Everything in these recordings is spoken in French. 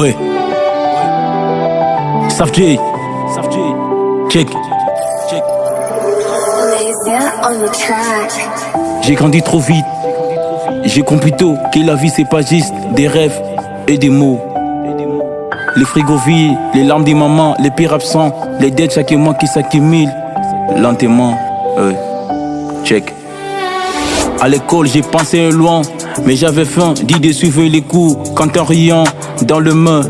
Ouais. Saf J. Check. J'ai grandi trop vite. J'ai compris tôt que la vie c'est pas juste des rêves et des mots. Les frigos vides, les larmes des mamans, les pires absents, les dettes chaque mois qui s'accumulent lentement. Check. À l'école j'ai pensé loin, mais j'avais faim d'idées suivre les coups. Quand en riant dans le mur,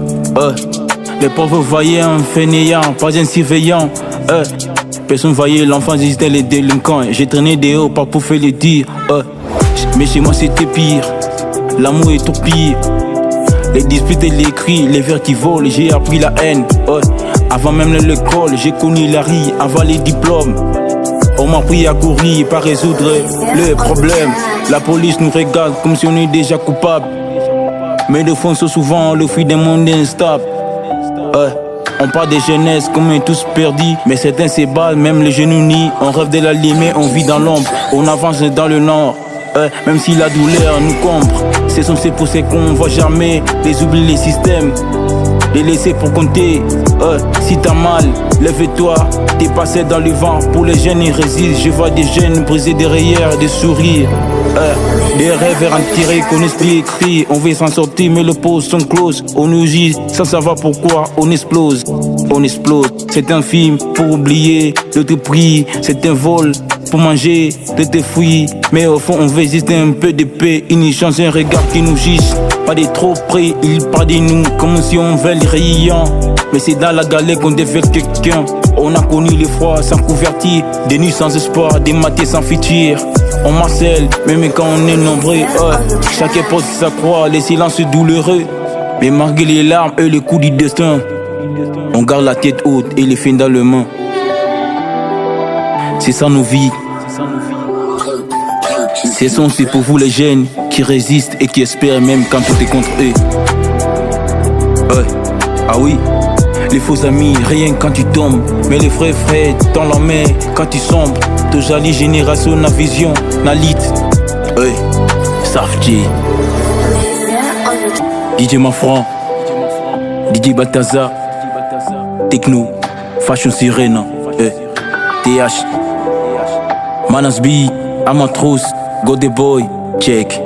les pauvres voyaient un fainéant, pas un surveillant. Personne voyait l'enfant, j'étais les délinquants. J'ai traîné des hauts, pas pour faire le dire. Mais chez moi c'était pire, l'amour est tout pire. Les disputes et les cris, les vers qui volent, j'ai appris la haine. Avant même l'école, j'ai connu la rue, avant les diplômes. On m'a appris à courir, pas résoudre le problème. La police nous regarde comme si on est déjà coupable. Mais le fond c'est souvent le fruit d'un monde instable. On parle des jeunesses comme on est tous perdus, mais certains se battent, même les jeunes unis. On rêve de la lumière, on vit dans l'ombre, on avance dans le nord. Même si la douleur nous compre, c'est pour ces qu'on voit jamais les oublier les systèmes, les laisser pour compter. Si t'as mal, lève-toi, t'es passé dans le vent. Pour les jeunes ils résistent, je vois des jeunes briser derrière, des sourires. Des rêves retirés qu'on esprit écrit. On veut s'en sortir mais le poste sont close. On nous dit sans savoir pourquoi on explose. On explose, c'est un film pour oublier de te prier. C'est un vol pour manger, de te fuir. Mais au fond on veut juste un peu de paix. Une chance, un regard qui nous juge. Pas de trop près, il parle de nous comme si on veut les rayons. Mais c'est dans la galère qu'on devait quelqu'un. On a connu les froids sans couverture, des nuits sans espoir, des matins sans futur. On marcelle, même quand on est nombreux. Chaque porte sa croix, les silences douloureux. Mais malgré les larmes et les coups du destin, on garde la tête haute et les fins dans le main. C'est ça nos vies. C'est pour vous les jeunes qui résistent et qui espèrent même quand tout est contre eux. Ah oui, les faux amis, rien quand tu tombes. Mais les vrais frères dans la main quand tu sombres. De jolie génération, na vision, na lit. Saf J. DJ Mafran, DJ Bataza, Techno, Fashion Sirena, TH, Manas B, Amatros, Go the Boy, check.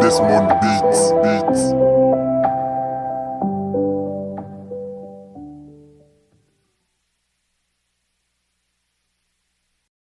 This one.